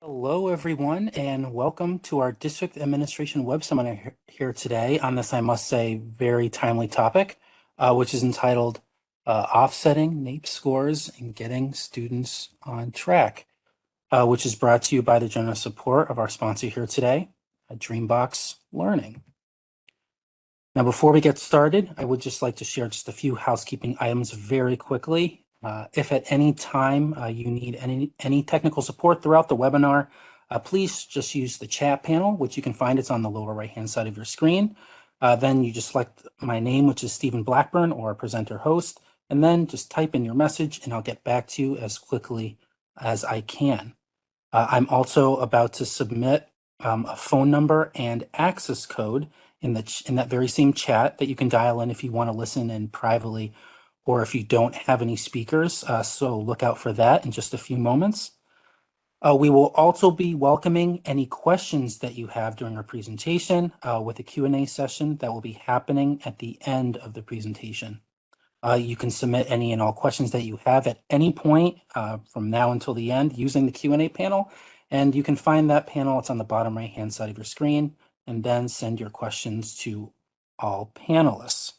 Hello, everyone, and welcome to our District Administration Web Seminar here today on this, I must say, very timely topic, which is entitled Offsetting NAEP Scores and Getting Students on Track, which is brought to you by the generous support of our sponsor here today, Dreambox Learning. Now, before we get started, I would just like to share just a few housekeeping items very quickly. If at any time you need any technical support throughout the webinar, please just use the chat panel, which you can find. It's on the lower right-hand side of your screen. Then you just select my name, which is Stephen Blackburn, or presenter host, and then just type in your message, and I'll get back to you as quickly as I can. I'm also about to submit a phone number and access code in that very same chat that you can dial in if you want to listen in privately or if you don't have any speakers. So look out for that in just a few moments. We will also be welcoming any questions that you have during our presentation with a Q&A session that will be happening at the end of the presentation. You can submit any and all questions that you have at any point from now until the end using the Q&A panel. And you can find that panel, it's on the bottom right-hand side of your screen, and then send your questions to all panelists.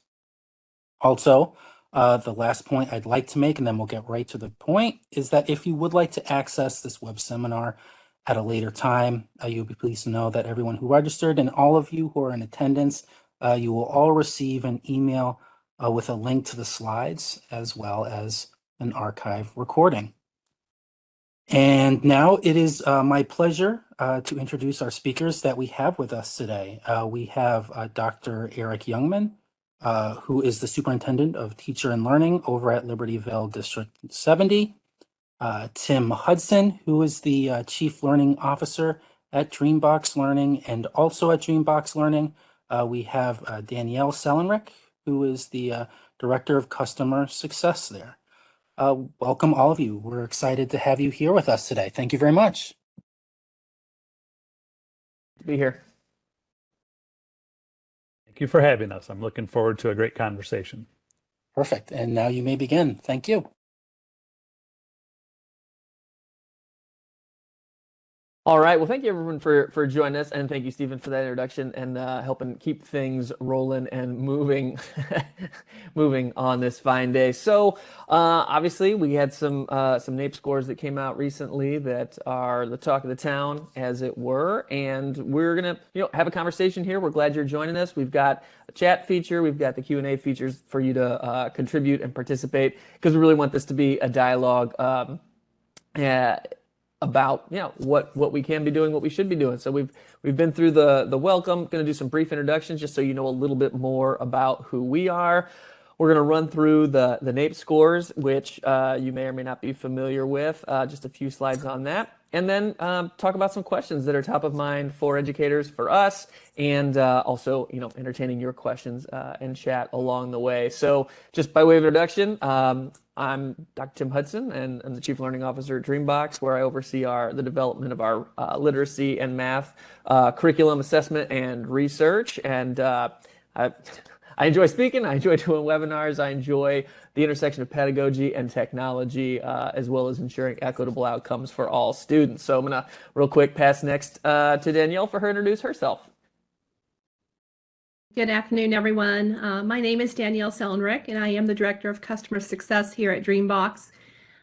Also, the last point I'd like to make, and then we'll get right to the point, is that if you would like to access this web seminar at a later time, you'll be pleased to know that everyone who registered and all of you who are in attendance, you will all receive an email with a link to the slides as well as an archive recording. And now it is my pleasure to introduce our speakers that we have with us today. We have Dr. Eric Youngman, who is the Superintendent of Teacher and Learning over at Libertyville District 70. Tim Hudson, who is the Chief Learning Officer at Dreambox Learning, and also at Dreambox Learning, we have Danielle Selenrick, who is the Director of Customer Success there. Welcome all of you. We're excited to have you here with us today. Thank you very much. To be here. Thank you for having us. I'm looking forward to a great conversation. Perfect. And now you may begin. Thank you. All right. Well, thank you everyone for joining us, and thank you, Stephen, for that introduction and helping keep things rolling and moving, moving on this fine day. So, obviously, we had some NAEP scores that came out recently that are the talk of the town, as it were, and we're gonna have a conversation here. We're glad you're joining us. We've got a chat feature, we've got the Q&A features for you to contribute and participate, because we really want this to be a dialogue. About what we can be doing, what we should be doing. So we've been through the welcome. Going to do some brief introductions just so you know a little bit more about who we are. We're going to run through the NAEP scores, which you may or may not be familiar with. Just a few slides on that. And then talk about some questions that are top of mind for educators, for us, and also entertaining your questions and chat along the way. So just by way of introduction, I'm Dr. Tim Hudson, and I'm the Chief Learning Officer at Dreambox, where I oversee the development of our literacy and math curriculum assessment and research. And I enjoy speaking, I enjoy doing webinars, I enjoy the intersection of pedagogy and technology, as well as ensuring equitable outcomes for all students. So I'm going to real quick pass next to Danielle for her to introduce herself. Good afternoon, everyone. My name is Danielle Selenrick, and I am the Director of Customer Success here at Dreambox.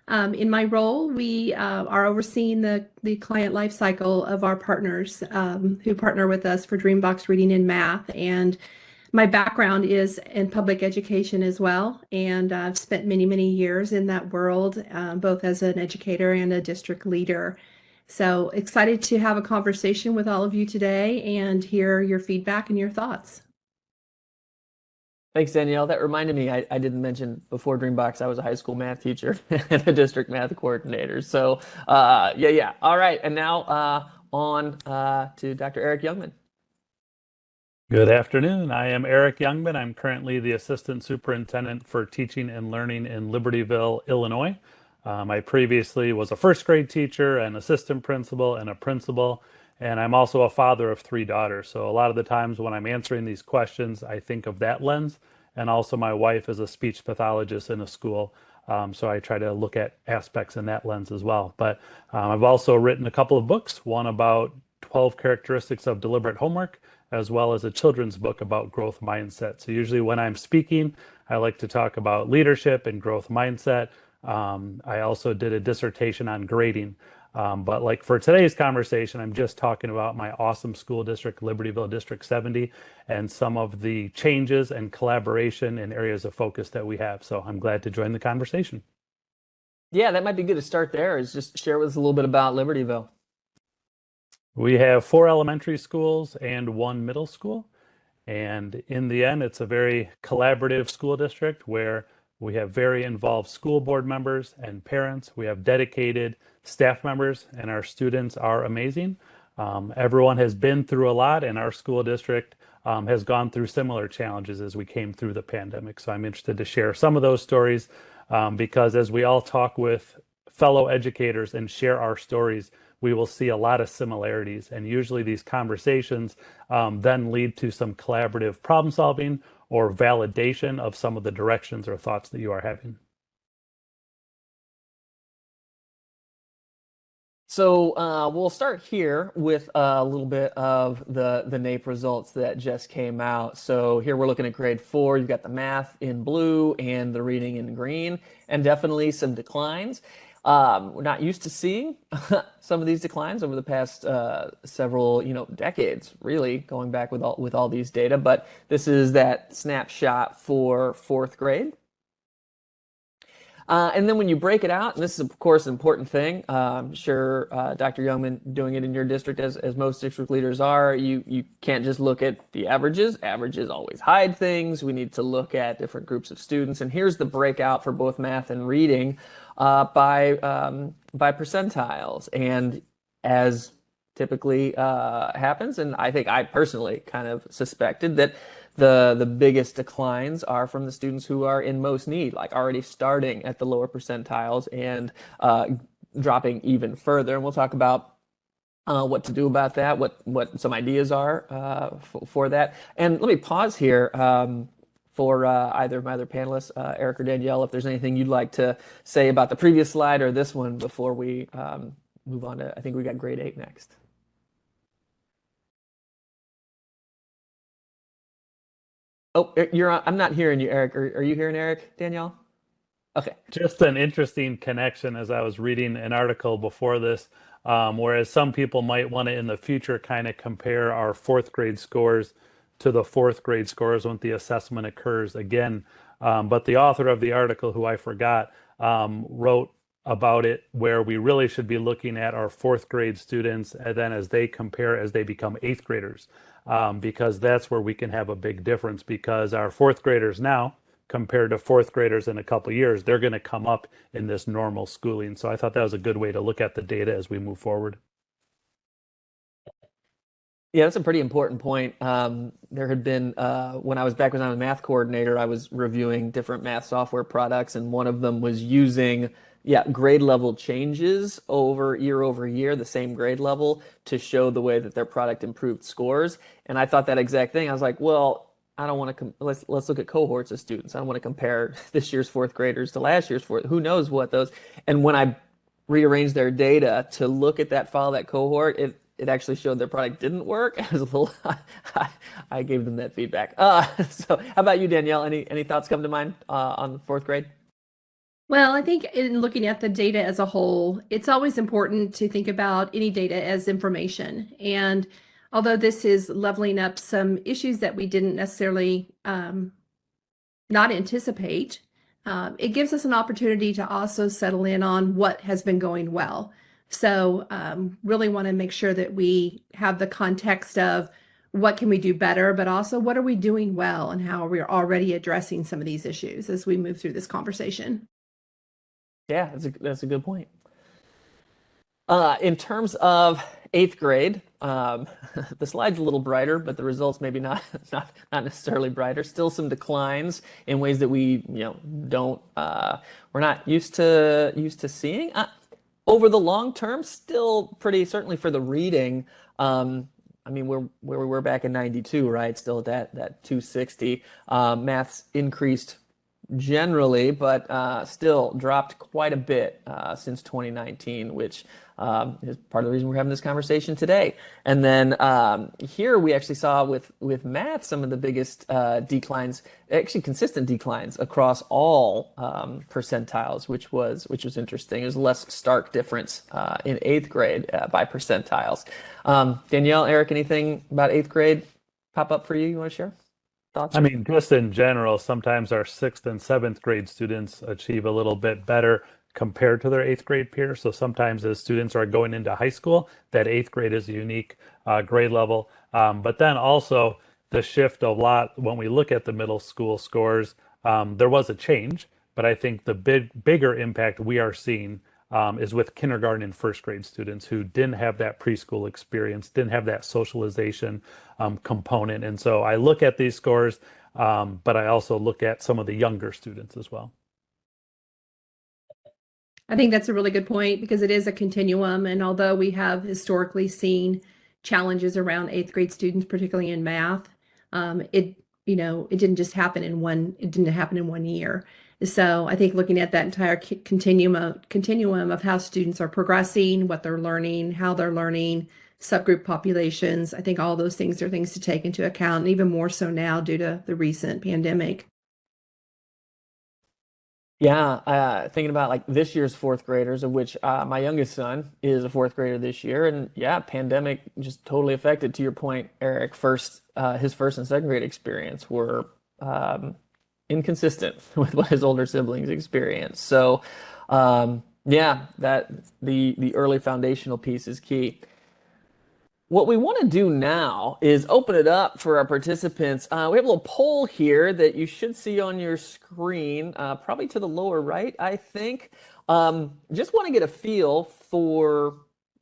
In my role, we are overseeing the client lifecycle of our partners who partner with us for Dreambox Reading and Math. And my background is in public education as well, and I've spent many, many years in that world, both as an educator and a district leader. So excited to have a conversation with all of you today and hear your feedback and your thoughts. Thanks, Danielle. That reminded me, I didn't mention before Dreambox, I was a high school math teacher and a district math coordinator. So yeah. All right, and now on to Dr. Eric Youngman. Good afternoon. I am Eric Youngman. I'm currently the Assistant Superintendent for Teaching and Learning in Libertyville, Illinois. I previously was a first grade teacher, an assistant principal, and a principal. And I'm also a father of 3 daughters. So a lot of the times when I'm answering these questions, I think of that lens. And also my wife is a speech pathologist in a school. So I try to look at aspects in that lens as well. But I've also written a couple of books, one about 12 characteristics of deliberate homework, as well as a children's book about growth mindset. So usually when I'm speaking, I like to talk about leadership and growth mindset. I also did a dissertation on grading. But like for today's conversation, I'm just talking about my awesome school district, Libertyville District 70, and some of the changes and collaboration and areas of focus that we have. So I'm glad to join the conversation. Yeah, that might be good to start there, is just share with us a little bit about Libertyville. We have 4 elementary schools and 1 middle school. And in the end, it's a very collaborative school district where we have very involved school board members and parents. We have dedicated staff members, and our students are amazing. Everyone has been through a lot, and our school district has gone through similar challenges as we came through the pandemic. So I'm interested to share some of those stories because as we all talk with fellow educators and share our stories, we will see a lot of similarities. And usually these conversations then lead to some collaborative problem solving or validation of some of the directions or thoughts that you are having. So we'll start here with a little bit of the NAEP results that just came out. So here we're looking at grade 4. You've got the math in blue and the reading in green, and definitely some declines. We're not used to seeing some of these declines over the past several, decades, really, going back with all these data. But this is that snapshot for 4th grade. And then when you break it out, and this is of course an important thing, I'm sure Dr. Youngman doing it in your district as most district leaders are, you can't just look at the averages. Averages always hide things. We need to look at different groups of students. And here's the breakout for both math and reading by percentiles. And as typically happens, and I think I personally kind of suspected that the biggest declines are from the students who are in most need, like already starting at the lower percentiles and dropping even further. And we'll talk about what to do about that, what some ideas are for that. And let me pause here for either of my other panelists, Eric or Danielle, if there's anything you'd like to say about the previous slide or this one before we move on to, I think we got grade 8 next. Oh, I'm not hearing you, Eric. Are you hearing Eric, Danielle? Okay. Just an interesting connection as I was reading an article before this, whereas some people might want to in the future kind of compare our 4th grade scores to the 4th grade scores when the assessment occurs again. But the author of the article, who I forgot, wrote about it where we really should be looking at our 4th grade students and then as they compare as they become 8th graders. Because that's where we can have a big difference because our 4th graders now compared to 4th graders in a couple of years, they're going to come up in this normal schooling. So I thought that was a good way to look at the data as we move forward. Yeah, that's a pretty important point. There had been, when I was a math coordinator, I was reviewing different math software products, and one of them was using, grade level changes over year, the same grade level, to show the way that their product improved scores. And I thought that exact thing. I was like, well, I don't want to, let's look at cohorts of students. I don't want to compare this year's 4th graders to last year's 4th. Who knows what those, and when I rearranged their data to look at that file, that cohort, it actually showed their product didn't work. As a little, I gave them that feedback. So how about you, Danielle? Any thoughts come to mind on 4th grade? Well, I think in looking at the data as a whole, it's always important to think about any data as information. And although this is leveling up some issues that we didn't necessarily not anticipate, it gives us an opportunity to also settle in on what has been going well. So really want to make sure that we have the context of what can we do better, but also what are we doing well and how we're already addressing some of these issues as we move through this conversation. Yeah, that's a good point. In terms of 8th grade, the slide's a little brighter, but the results maybe not necessarily brighter. Still some declines in ways that we don't we're not used to seeing. Over the long term, still pretty certainly for the reading. I mean, where we were back in '92, right? Still at that 260. Math's increased generally, but still dropped quite a bit since 2019, which is part of the reason we're having this conversation today. And then here we actually saw with math some of the biggest declines, actually consistent declines across all percentiles, which was interesting. There's a less stark difference in eighth grade by percentiles. Danielle, Eric, anything about eighth grade pop up for you? You want to share thoughts? I mean, just in general, sometimes our sixth and seventh grade students achieve a little bit better compared to their eighth grade peers. So sometimes as students are going into high school, that eighth grade is a unique grade level. But then also the shift a lot when we look at the middle school scores, there was a change, but I think the bigger impact we are seeing is with kindergarten and first grade students who didn't have that preschool experience, didn't have that socialization component. And so I look at these scores, but I also look at some of the younger students as well. I think that's a really good point because it is a continuum. And although we have historically seen challenges around eighth grade students, particularly in math, it didn't just happen it didn't happen in one year. So I think looking at that entire continuum of how students are progressing, what they're learning, how they're learning, subgroup populations, I think all those things are things to take into account, and even more so now due to the recent pandemic. Yeah, thinking about like this year's fourth graders, of which my youngest son is a fourth grader this year, and yeah, pandemic just totally affected. To your point, Eric, his first and second grade experience were inconsistent with what his older siblings experienced. So, yeah, that the early foundational piece is key. What we want to do now is open it up for our participants. We have a little poll here that you should see on your screen, probably to the lower right, I think. Just want to get a feel for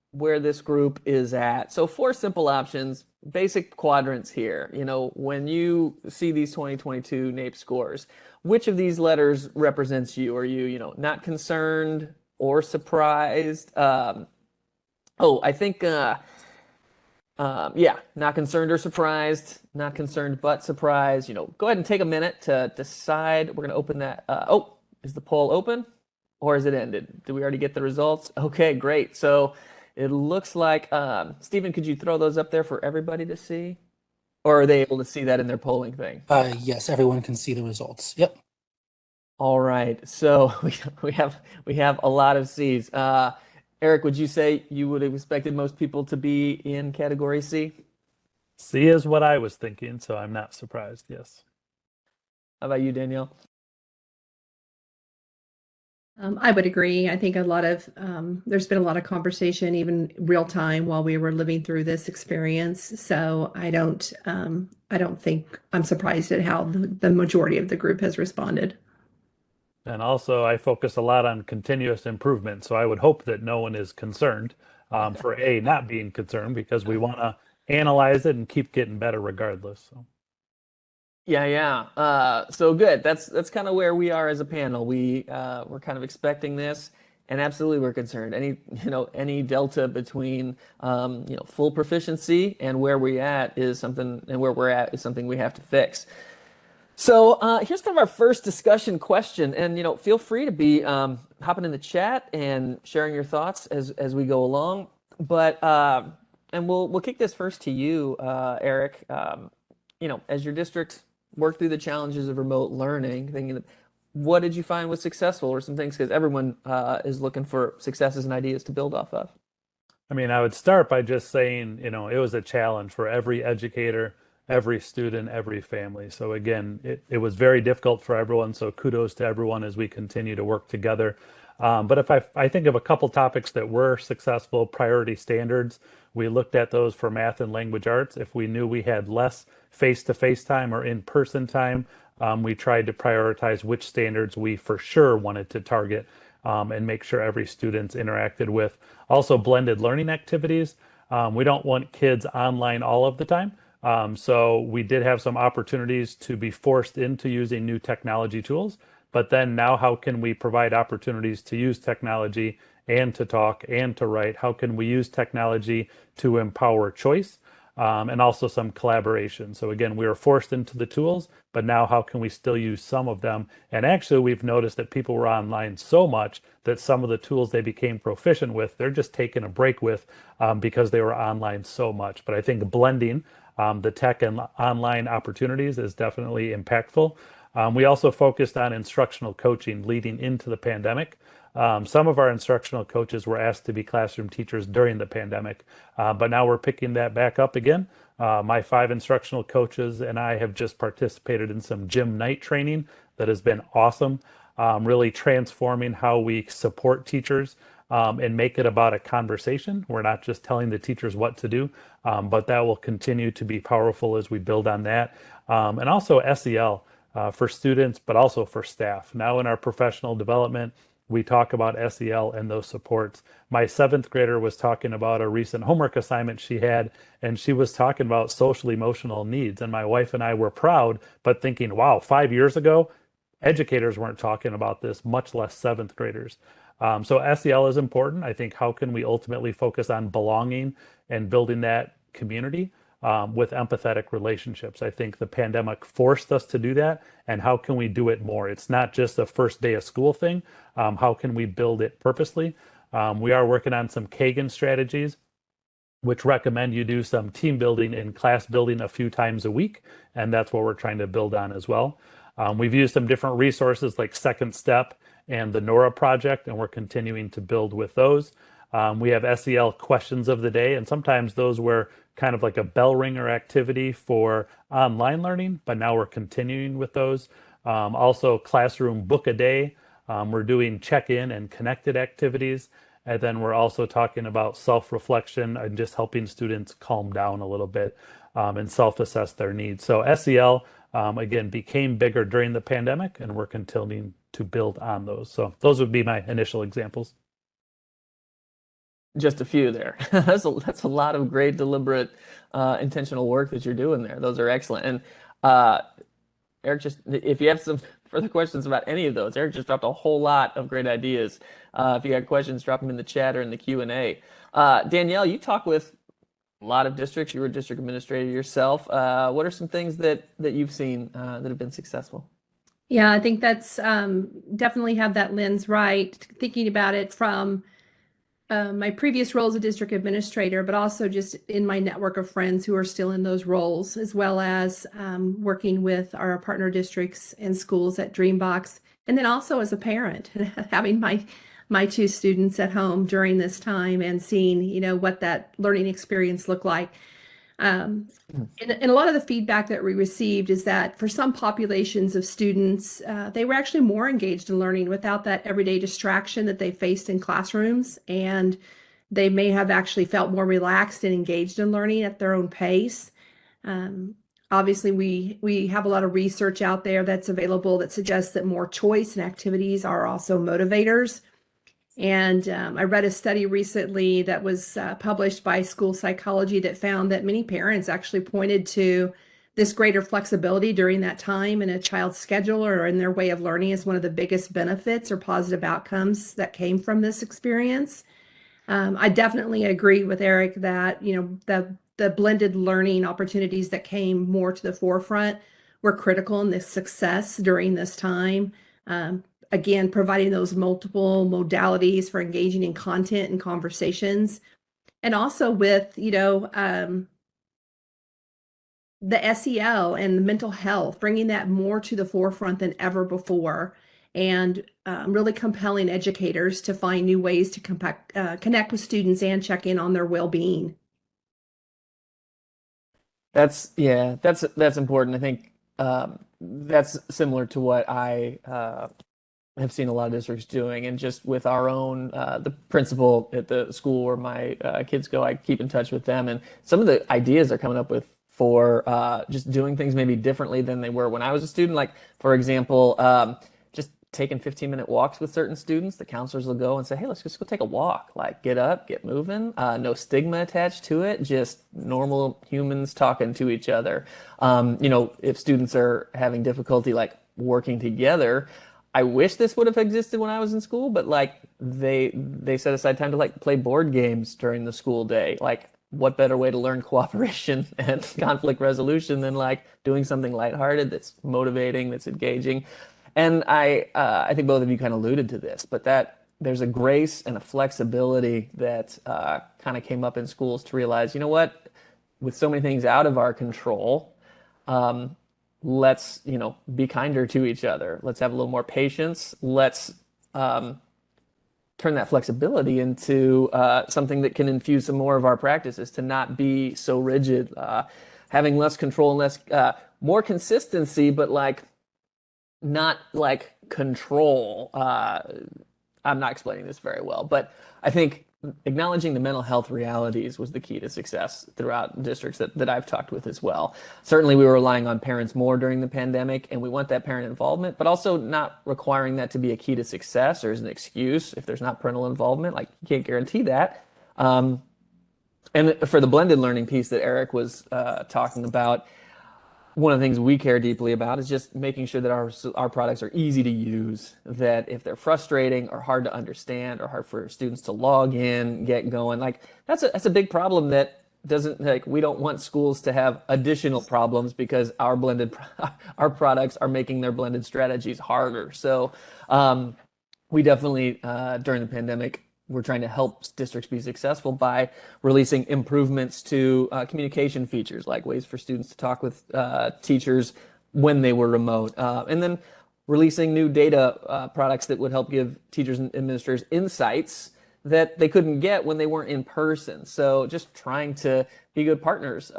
where this group is at. So four simple options, basic quadrants here. When you see these 2022 NAEP scores, which of these letters represents you? Are you, not concerned or surprised? I think... yeah, not concerned or surprised, not concerned but surprised. Go ahead and take a minute to decide. We're going to open that. Is the poll open or is it ended? Did we already get the results? Okay, great. So it looks like, Stephen, could you throw those up there for everybody to see? Or are they able to see that in their polling thing? Yes, everyone can see the results. Yep. All right. So we have a lot of C's. Eric, would you say you would have expected most people to be in category C? C is what I was thinking, so I'm not surprised. Yes. How about you, Danielle? I would agree. I think there's been a lot of conversation, even real time, while we were living through this experience. So I don't think I'm surprised at how the majority of the group has responded. And also, I focus a lot on continuous improvement. So I would hope that no one is concerned for A, not being concerned, because we want to analyze it and keep getting better regardless. So. Yeah. So good. That's kind of where we are as a panel. We're kind of expecting this, and absolutely we're concerned. Any delta between full proficiency and where we're at is something we have to fix. So here's kind of our first discussion question, and feel free to be hopping in the chat and sharing your thoughts as we go along. But and we'll kick this first to you, Eric. As your district worked through the challenges of remote learning, what did you find was successful, or some things, because everyone is looking for successes and ideas to build off of. I mean, I would start by just saying, it was a challenge for every educator, every student, every family. So again, it was very difficult for everyone. So kudos to everyone as we continue to work together. But if I think of a couple topics that were successful, priority standards, we looked at those for math and language arts. If we knew we had less face-to-face time or in-person time, we tried to prioritize which standards we for sure wanted to target and make sure every student's interacted with. Also, blended learning activities. We don't want kids online all of the time. So we did have some opportunities to be forced into using new technology tools. But then now how can we provide opportunities to use technology and to talk and to write? How can we use technology to empower choice? and also some collaboration. So again, we were forced into the tools, but now how can we still use some of them? And actually, we've noticed that people were online so much that some of the tools they became proficient with, they're just taking a break with because they were online so much. But I think blending the tech and online opportunities is definitely impactful. We also focused on instructional coaching leading into the pandemic. Some of our instructional coaches were asked to be classroom teachers during the pandemic, but now we're picking that back up again. My 5 instructional coaches and I have just participated in some gym night training that has been awesome, really transforming how we support teachers and make it about a conversation. We're not just telling the teachers what to do, but that will continue to be powerful as we build on that. And also SEL for students, but also for staff. Now in our professional development, we talk about SEL and those supports. My 7th grader was talking about a recent homework assignment she had, and she was talking about social emotional needs. And my wife and I were proud, but thinking, wow, 5 years ago, educators weren't talking about this, much less 7th graders. So SEL is important. I think how can we ultimately focus on belonging and building that community with empathetic relationships? I think the pandemic forced us to do that. And how can we do it more? It's not just a first day of school thing. How can we build it purposely? We are working on some Kagan strategies, which recommend you do some team building and class building a few times a week. And that's what we're trying to build on as well. We've used some different resources like Second Step and the NORA project, and we're continuing to build with those. We have SEL questions of the day, and sometimes those were kind of like a bell ringer activity for online learning, but now we're continuing with those. Also, classroom book a day. We're doing check-in and connected activities. And then we're also talking about self-reflection and just helping students calm down a little bit and self-assess their needs. So SEL, again, became bigger during the pandemic, and we're continuing to build on those. So those would be my initial examples. Just a few there. That's a lot of great, deliberate, intentional work that you're doing there. Those are excellent. And Eric, just if you have some further questions about any of those, Eric just dropped a whole lot of great ideas. If you got questions, drop them in the chat or in the Q&A. Danielle, you talk with a lot of districts. You were a district administrator yourself. What are some things that you've seen that have been successful? Yeah, I think that's definitely have that lens right. Thinking about it from my previous role as a district administrator, but also just in my network of friends who are still in those roles, as well as working with our partner districts and schools at Dreambox, and then also as a parent, having my 2 students at home during this time and seeing, what that learning experience looked like. And a lot of the feedback that we received is that for some populations of students, they were actually more engaged in learning without that everyday distraction that they faced in classrooms. And they may have actually felt more relaxed and engaged in learning at their own pace. Obviously, we have a lot of research out there that's available that suggests that more choice and activities are also motivators. And I read a study recently that was published by School Psychology that found that many parents actually pointed to this greater flexibility during that time in a child's schedule or in their way of learning as one of the biggest benefits or positive outcomes that came from this experience. I definitely agree with Eric that, the blended learning opportunities that came more to the forefront were critical in the success during this time. Again, providing those multiple modalities for engaging in content and conversations, and also with, the SEL and the mental health, bringing that more to the forefront than ever before, and really compelling educators to find new ways to connect with students and check in on their well-being. That's important. I think that's similar to what I have seen a lot of districts doing, and just with our own the principal at the school where my kids go, I keep in touch with them, and some of the ideas they're coming up with for just doing things maybe differently than they were when I was a student. Like, for example, just taking 15-minute walks with certain students. The counselors will go and say, hey, let's just go take a walk. Like, get up, get moving. No stigma attached to it, just normal humans talking to each other. If students are having difficulty like working together, I wish this would have existed when I was in school, but like they set aside time to like play board games during the school day. Like, what better way to learn cooperation and conflict resolution than like doing something lighthearted that's motivating, that's engaging. And I think both of you kind of alluded to this, but that there's a grace and a flexibility that kind of came up in schools to realize, you know what, with so many things out of our control, let's, be kinder to each other. Let's have a little more patience. Let's turn that flexibility into something that can infuse some more of our practices, to not be so rigid, having less control and less, more consistency, but like not like control. I'm not explaining this very well, but I think acknowledging the mental health realities was the key to success throughout districts that I've talked with as well. Certainly, we were relying on parents more during the pandemic, and we want that parent involvement, but also not requiring that to be a key to success or as an excuse if there's not parental involvement. Like, you can't guarantee that. And for the blended learning piece that Eric was talking about, one of the things we care deeply about is just making sure that our products are easy to use, that if they're frustrating or hard to understand or hard for students to log in, get going, like that's a big problem that doesn't, like, we don't want schools to have additional problems because our products are making their blended strategies harder. So we definitely, during the pandemic, we're trying to help districts be successful by releasing improvements to communication features, like ways for students to talk with teachers when they were remote, and then releasing new data products that would help give teachers and administrators insights that they couldn't get when they weren't in person. So just trying to be good partners.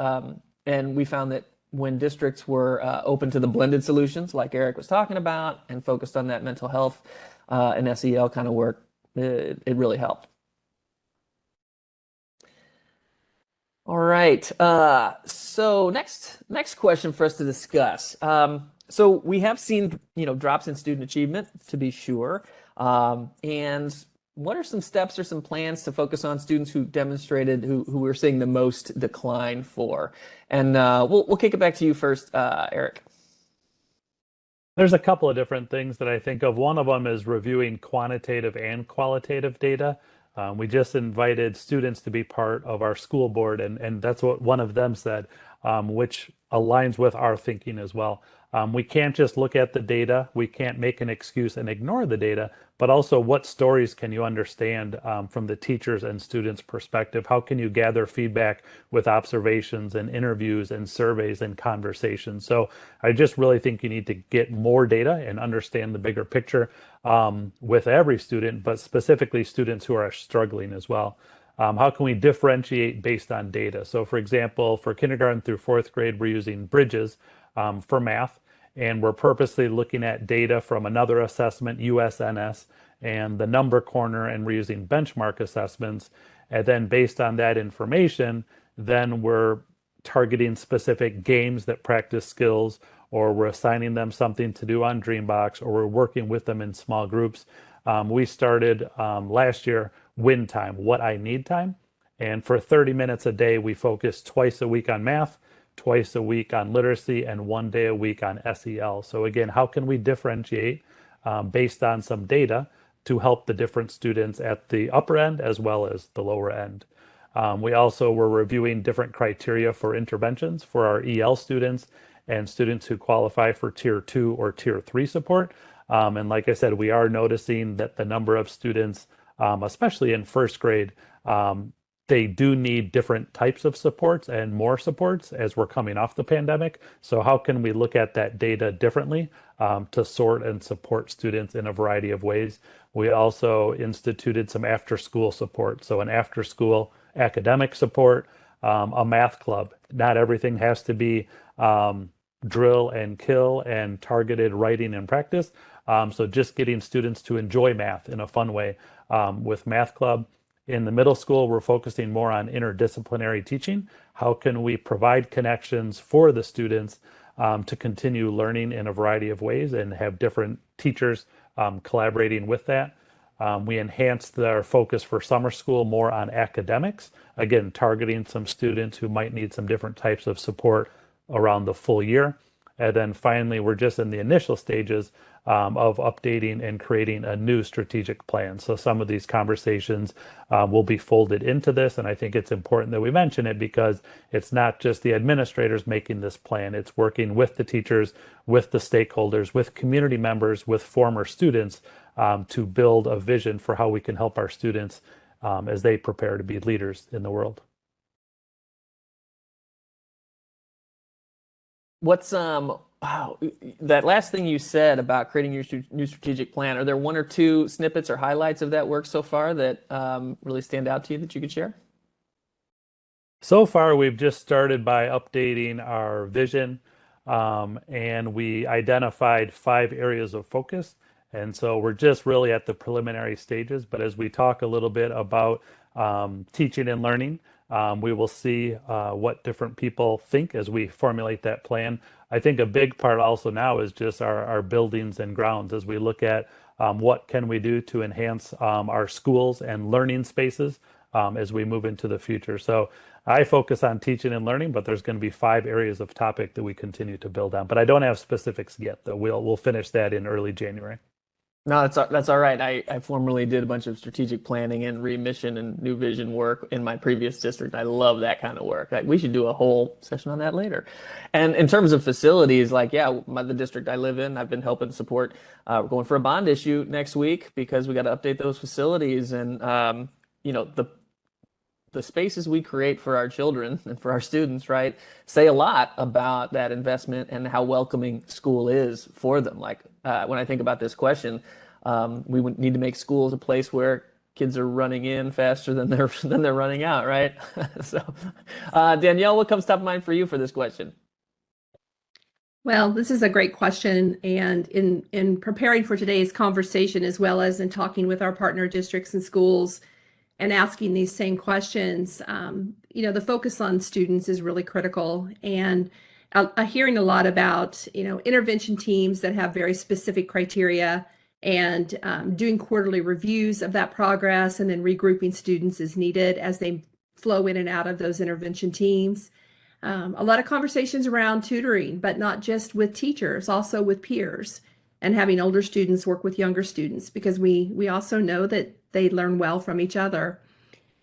And we found that when districts were open to the blended solutions, like Eric was talking about, and focused on that mental health and SEL kind of work, it really helped. All right. So next question for us to discuss. So we have seen, drops in student achievement, to be sure. And what are some steps or some plans to focus on students who demonstrated, who we're seeing the most decline for? And we'll kick it back to you first, Eric. There's a couple of different things that I think of. One of them is reviewing quantitative and qualitative data. We just invited students to be part of our school board, and that's what one of them said, which aligns with our thinking as well. We can't just look at the data. We can't make an excuse and ignore the data, but also what stories can you understand from the teachers and students' perspective? How can you gather feedback with observations and interviews and surveys and conversations? So I just really think you need to get more data and understand the bigger picture with every student, but specifically students who are struggling as well. How can we differentiate based on data? So for example, for kindergarten through fourth grade, we're using Bridges for math, and we're purposely looking at data from another assessment, USNS, and the number corner, and we're using benchmark assessments. And then based on that information, then we're targeting specific games that practice skills, or we're assigning them something to do on Dreambox, or we're working with them in small groups. We started last year win time, what I need time. And for 30 minutes a day, we focus twice a week on math, twice a week on literacy, and 1 day a week on SEL. So again, how can we differentiate based on some data to help the different students at the upper end as well as the lower end? We also were reviewing different criteria for interventions for our EL students and students who qualify for Tier 2 or Tier 3 support. And like I said, we are noticing that the number of students, especially in first grade, they do need different types of supports and more supports as we're coming off the pandemic. So how can we look at that data differently to sort and support students in a variety of ways? We also instituted some after-school support. So an after-school academic support, a math club. Not everything has to be drill and kill and targeted writing and practice. So just getting students to enjoy math in a fun way with math club. In the middle school, we're focusing more on interdisciplinary teaching. How can we provide connections for the students to continue learning in a variety of ways and have different teachers collaborating with that? We enhanced our focus for summer school more on academics, again, targeting some students who might need some different types of support around the full year. And then finally, we're just in the initial stages of updating and creating a new strategic plan. So some of these conversations will be folded into this. And I think it's important that we mention it because it's not just the administrators making this plan. It's working with the teachers, with the stakeholders, with community members, with former students to build a vision for how we can help our students as they prepare to be leaders in the world. What's wow, that last thing you said about creating your new strategic plan, are there one or two snippets or highlights of that work so far that really stand out to you that you could share? So far, we've just started by updating our vision, and we identified 5 areas of focus. And so we're just really at the preliminary stages. But as we talk a little bit about teaching and learning, we will see what different people think as we formulate that plan. I think a big part also now is just our buildings and grounds as we look at what can we do to enhance our schools and learning spaces as we move into the future. So I focus on teaching and learning, but there's going to be 5 areas of topic that we continue to build on. But I don't have specifics yet, though. We'll finish that in early January. No, that's all right. I formerly did a bunch of strategic planning and remission and new vision work in my previous district. I love that kind of work. We should do a whole session on that later. And in terms of facilities, the district I live in, I've been helping support. We're going for a bond issue next week because we got to update those facilities. And the spaces we create for our children and for our students, right, say a lot about that investment and how welcoming school is for them. When I think about this question, we would need to make schools a place where kids are running in faster than they're running out, right? So, Danielle, what comes top of mind for you for this question? Well, this is a great question. And in preparing for today's conversation, as well as in talking with our partner districts and schools, and asking these same questions, the focus on students is really critical. And hearing a lot about, intervention teams that have very specific criteria and doing quarterly reviews of that progress and then regrouping students as needed as they flow in and out of those intervention teams. A lot of conversations around tutoring, but not just with teachers, also with peers, and having older students work with younger students because we also know that they learn well from each other.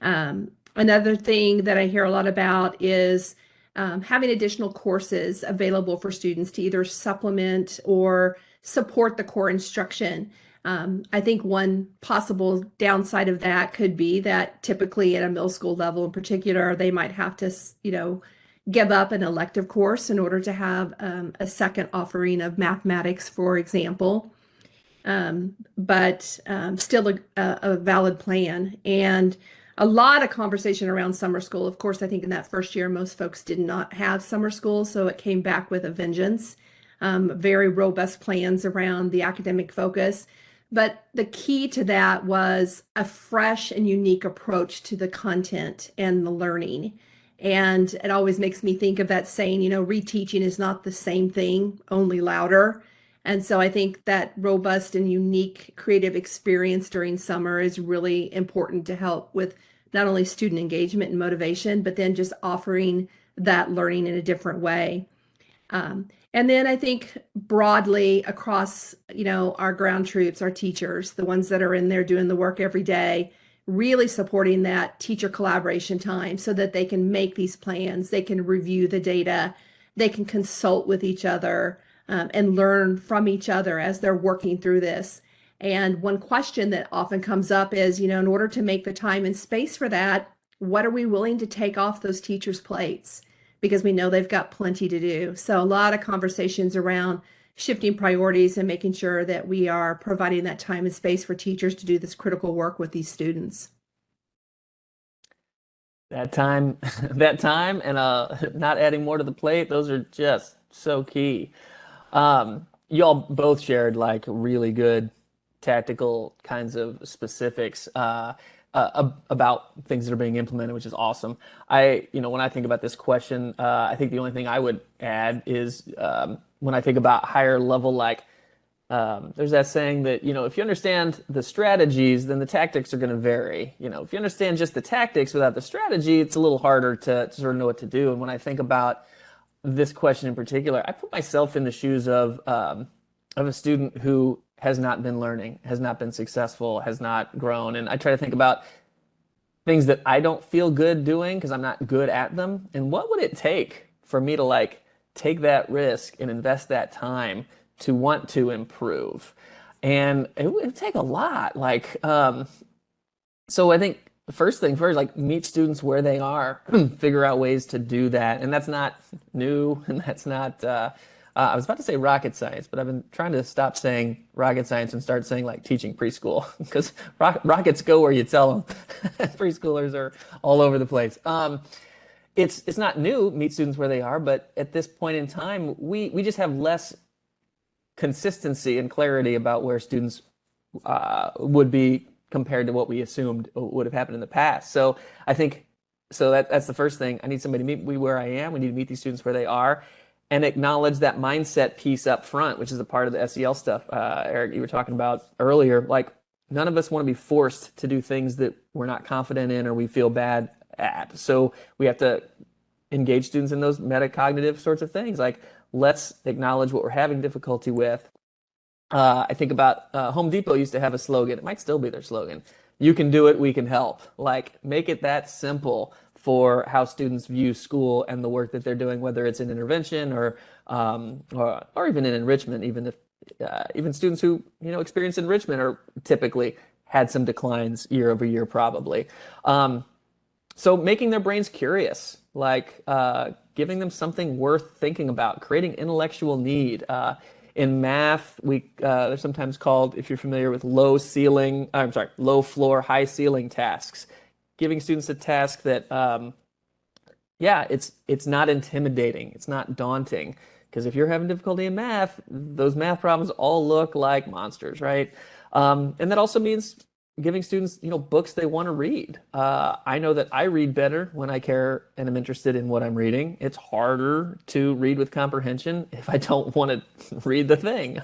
Another thing that I hear a lot about is having additional courses available for students to either supplement or support the core instruction. I think one possible downside of that could be that typically at a middle school level in particular, they might have to, give up an elective course in order to have a second offering of mathematics, for example. But still a valid plan. And a lot of conversation around summer school. Of course, I think in that first year, most folks did not have summer school, so it came back with a vengeance. Very robust plans around the academic focus. But the key to that was a fresh and unique approach to the content and the learning. And it always makes me think of that saying, reteaching is not the same thing, only louder. And so I think that robust and unique creative experience during summer is really important to help with not only student engagement and motivation, but then just offering that learning in a different way. And then I think broadly across, our ground troops, our teachers, the ones that are in there doing the work every day, really supporting that teacher collaboration time so that they can make these plans, they can review the data, they can consult with each other, and learn from each other as they're working through this. And one question that often comes up is, in order to make the time and space for that, what are we willing to take off those teachers' plates? Because we know they've got plenty to do. So a lot of conversations around shifting priorities and making sure that we are providing that time and space for teachers to do this critical work with these students. That time, and not adding more to the plate, those are just so key. You all both shared really good tactical kinds of specifics about things that are being implemented, which is awesome. When I think about this question, I think the only thing I would add is when I think about higher level, there's that saying that, if you understand the strategies, then the tactics are going to vary. If you understand just the tactics without the strategy, it's a little harder to sort of know what to do. And when I think about this question in particular, I put myself in the shoes of a student who has not been learning, has not been successful, has not grown, and I try to think about things that I don't feel good doing because I'm not good at them, and what would it take for me to like take that risk and invest that time to want to improve? And it would take a lot. So I think the first thing first, like meet students where they are, figure out ways to do that. And that's not new, and that's not, I was about to say rocket science, but I've been trying to stop saying rocket science and start saying like teaching preschool because rockets go where you tell them. Preschoolers are all over the place. It's not new, meet students where they are, but at this point in time, we just have less consistency and clarity about where students would be compared to what we assumed would have happened in the past. So I think that's the first thing. I need somebody to meet me where I am. We need to meet these students where they are and acknowledge that mindset piece up front, which is a part of the SEL stuff, Eric, you were talking about earlier. Like none of us want to be forced to do things that we're not confident in or we feel bad at. So we have to engage students in those metacognitive sorts of things. Like let's acknowledge what we're having difficulty with. I think about Home Depot used to have a slogan. It might still be their slogan. You can do it, we can help. Like make it that simple for how students view school and the work that they're doing, whether it's in intervention or even in enrichment. Even if even students who experience enrichment are typically had some declines year over year, probably. So making their brains curious, like giving them something worth thinking about, creating intellectual need. In math, they're sometimes called, if you're familiar with low floor, high ceiling tasks. Giving students a task that, it's not intimidating, it's not daunting. Because if you're having difficulty in math, those math problems all look like monsters, right? And that also means giving students, books they want to read. I know that I read better when I care and am interested in what I'm reading. It's harder to read with comprehension if I don't want to read the thing.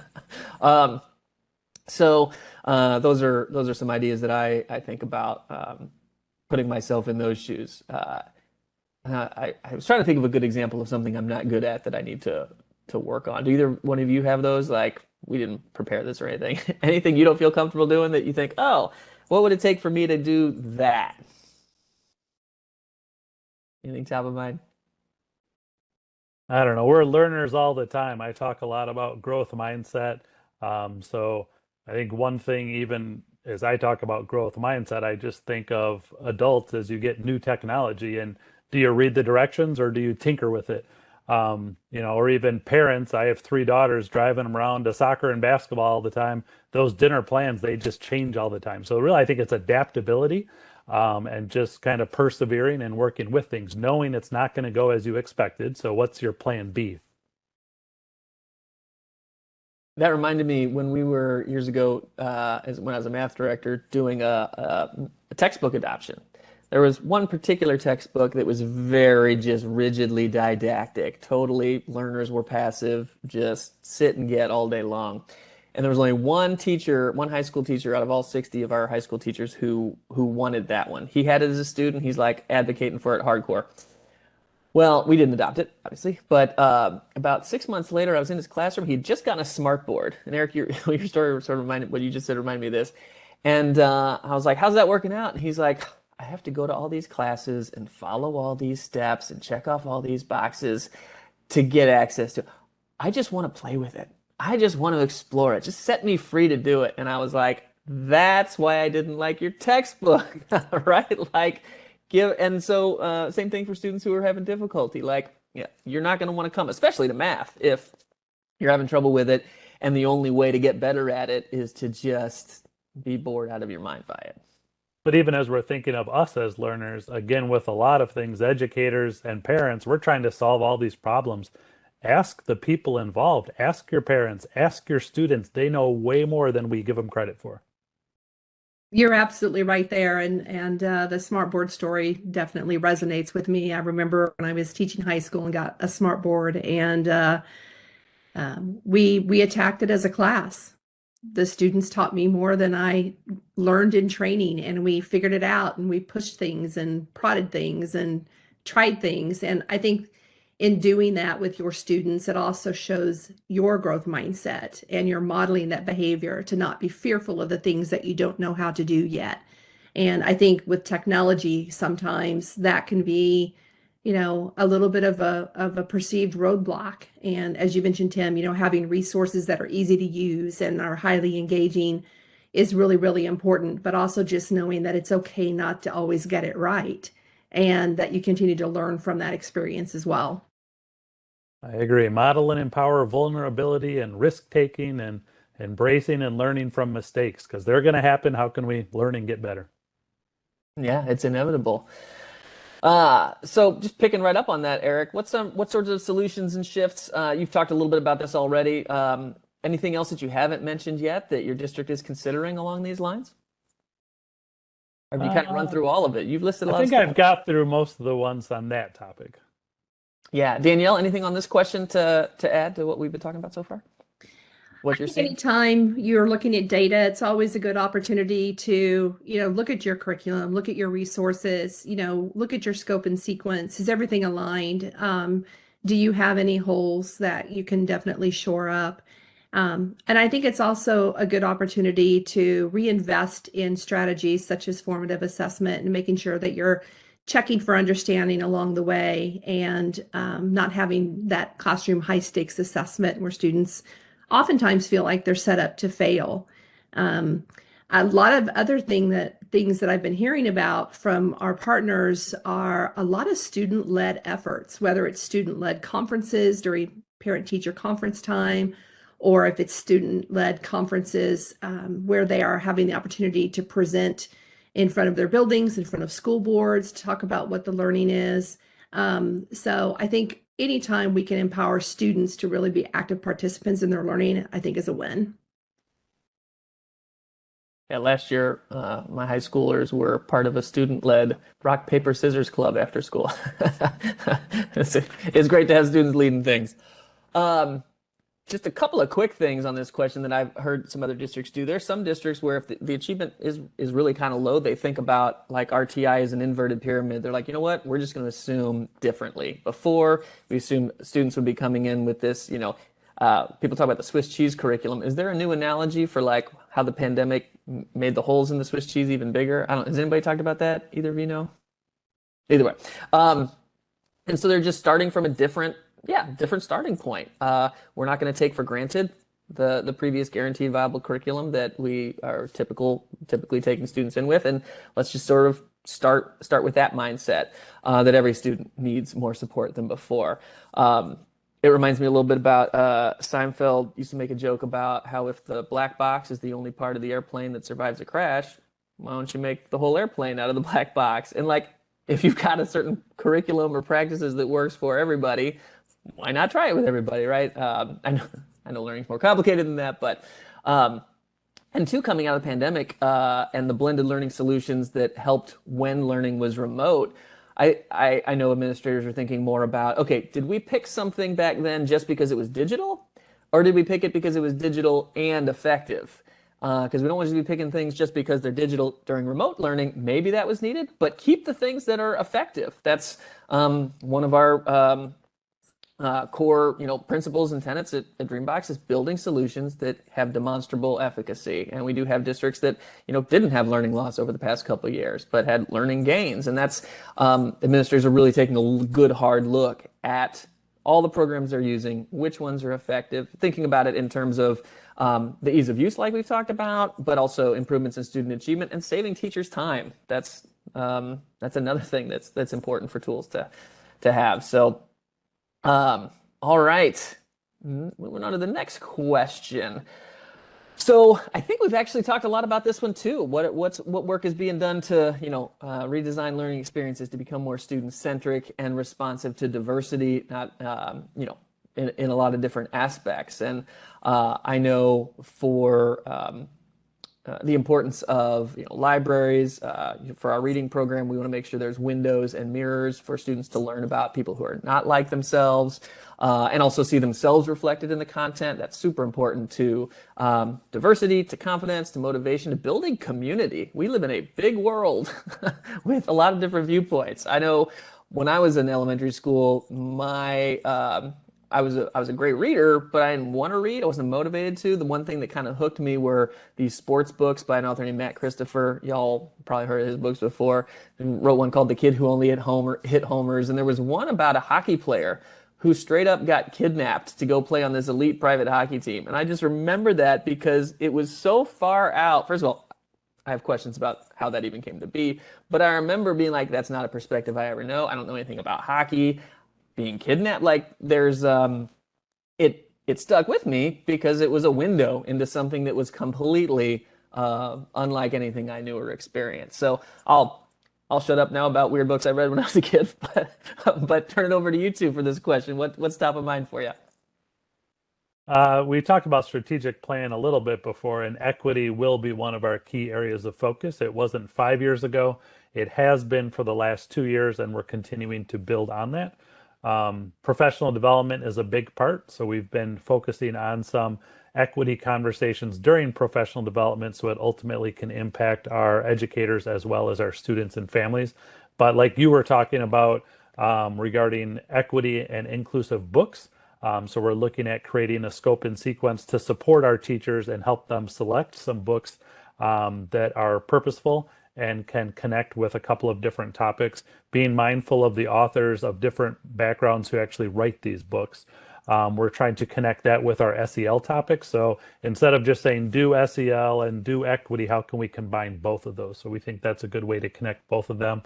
So those are some ideas that I think about putting myself in those shoes. I was trying to think of a good example of something I'm not good at that I need to work on. Do either one of you have those? Like, we didn't prepare this or anything. Anything you don't feel comfortable doing that you think, oh, what would it take for me to do that? Anything top of mind? I don't know. We're learners all the time. I talk a lot about growth mindset. So I think one thing, even as I talk about growth mindset, I just think of adults as you get new technology and do you read the directions or do you tinker with it? Or even parents. I have three daughters, driving them around to soccer and basketball all the time. Those dinner plans, they just change all the time. So really, I think it's adaptability, and just kind of persevering and working with things, knowing it's not going to go as you expected. So what's your plan B? That reminded me when we were years ago, when I was a math director, doing a textbook adoption. There was one particular textbook that was very just rigidly didactic. Totally, learners were passive, just sit and get all day long. And there was only one teacher, one high school teacher out of all 60 of our high school teachers who wanted that one. He had it as a student. He's like advocating for it hardcore. Well, we didn't adopt it, obviously, but about 6 months later, I was in his classroom. He had just gotten a smart board. And Eric, your story sort of what you just said reminded me of this. And I was like, how's that working out? And he's like, I have to go to all these classes and follow all these steps and check off all these boxes to get access to it. I just want to play with it. I just want to explore it. Just set me free to do it. And I was like, that's why I didn't like your textbook, right? Like, and so same thing for students who are having difficulty. Like, yeah, you're not going to want to come, especially to math, if you're having trouble with it. And the only way to get better at it is to just be bored out of your mind by it. But even as we're thinking of us as learners, again, with a lot of things, educators and parents, we're trying to solve all these problems. Ask the people involved, ask your parents, ask your students. They know way more than we give them credit for. You're absolutely right there, and the smart board story definitely resonates with me. I remember when I was teaching high school and got a smart board, and we attacked it as a class. The students taught me more than I learned in training, and we figured it out, and we pushed things and prodded things and tried things. And I think in doing that with your students, it also shows your growth mindset and you're modeling that behavior to not be fearful of the things that you don't know how to do yet. And I think with technology, sometimes that can be, a little bit of a perceived roadblock. And as you mentioned, Tim, having resources that are easy to use and are highly engaging is really, really important, but also just knowing that it's okay not to always get it right and that you continue to learn from that experience as well. I agree. Model and empower vulnerability and risk taking and embracing and learning from mistakes because they're going to happen. How can we learn and get better? Yeah, it's inevitable. So just picking right up on that, Eric, what sorts of solutions and shifts? You've talked a little bit about this already. Anything else that you haven't mentioned yet that your district is considering along these lines? Or have you kind of run through all of it? You've listed a I lot of think stuff. I've got through most of the ones on that topic. Yeah, Danielle, anything on this question to add to what we've been talking about so far? What you're seeing? Anytime you're looking at data, it's always a good opportunity to, look at your curriculum, look at your resources, look at your scope and sequence. Is everything aligned? Do you have any holes that you can definitely shore up? And I think it's also a good opportunity to reinvest in strategies such as formative assessment and making sure that you're checking for understanding along the way and not having that classroom high stakes assessment where students oftentimes feel like they're set up to fail. Um, a lot of other things that I've been hearing about from our partners are a lot of student-led efforts, whether it's student-led conferences during parent-teacher conference time, or if it's student-led conferences where they are having the opportunity to present in front of their buildings, in front of school boards, talk about what the learning is. So I think anytime we can empower students to really be active participants in their learning, I think is a win. Yeah, last year, my high schoolers were part of a student-led rock, paper, scissors club after school. It's great to have students leading things. Just a couple of quick things on this question that I've heard some other districts do. There's some districts where if the achievement is really kind of low, they think about like RTI as an inverted pyramid. They're like, you know what? We're just going to assume differently. Before, we assumed students would be coming in with this, people talk about the Swiss cheese curriculum. Is there a new analogy for like how the pandemic made the holes in the Swiss cheese even bigger? Has anybody talked about that? Either of you know? Either way. And so they're just starting from a different starting point. We're not going to take for granted the previous guaranteed viable curriculum that we are typically taking students in with, and let's just sort of start with that mindset that every student needs more support than before. It reminds me a little bit about Seinfeld used to make a joke about how if the black box is the only part of the airplane that survives a crash, why don't you make the whole airplane out of the black box? And like, if you've got a certain curriculum or practices that works for everybody, why not try it with everybody, right? I know learning's more complicated than that, but and two, coming out of the pandemic and the blended learning solutions that helped when learning was remote, I know administrators are thinking more about, okay, did we pick something back then just because it was digital, or did we pick it because it was digital and effective? Because we don't want you to be picking things just because they're digital during remote learning. Maybe that was needed, but keep the things that are effective. That's one of our core, principles and tenets at Dreambox is building solutions that have demonstrable efficacy. And we do have districts that, didn't have learning loss over the past couple of years, but had learning gains. And that's administrators are really taking a good hard look at all the programs they're using, which ones are effective, thinking about it in terms of the ease of use, like we've talked about, but also improvements in student achievement and saving teachers time. That's another thing that's important for tools to have. So, all right, moving on to the next question. So I think we've actually talked a lot about this one too. What work is being done to redesign learning experiences to become more student centric and responsive to diversity, not in a lot of different aspects. And I know for the importance of libraries for our reading program, we want to make sure there's windows and mirrors for students to learn about people who are not like themselves, and also see themselves reflected in the content. That's super important to diversity, to confidence, to motivation, to building community. We live in a big world with a lot of different viewpoints. I know when I was in elementary school, I was a great reader, but I didn't want to read. I wasn't motivated to. The one thing that kind of hooked me were these sports books by an author named Matt Christopher. Y'all probably heard of his books before. He wrote one called The Kid Who Only Hit Homers, and there was one about a hockey player who straight up got kidnapped to go play on this elite private hockey team. And I just remember that because it was so far out. First of all, I have questions about how that even came to be, but I remember being like, that's not a perspective I ever know. I don't know anything about hockey. Being kidnapped, like it stuck with me because it was a window into something that was completely unlike anything I knew or experienced. So I'll shut up now about weird books I read when I was a kid, but turn it over to you two for this question. What's top of mind for you? We talked about strategic plan a little bit before, and equity will be one of our key areas of focus. It wasn't 5 years ago. It has been for the last 2 years, and we're continuing to build on that. Professional development is a big part, so we've been focusing on some equity conversations during professional development so it ultimately can impact our educators as well as our students and families. But like you were talking about regarding equity and inclusive books, so we're looking at creating a scope and sequence to support our teachers and help them select some books that are purposeful and can connect with a couple of different topics, being mindful of the authors of different backgrounds who actually write these books. We're trying to connect that with our SEL topics. So instead of just saying do SEL and do equity, how can we combine both of those? So we think that's a good way to connect both of them.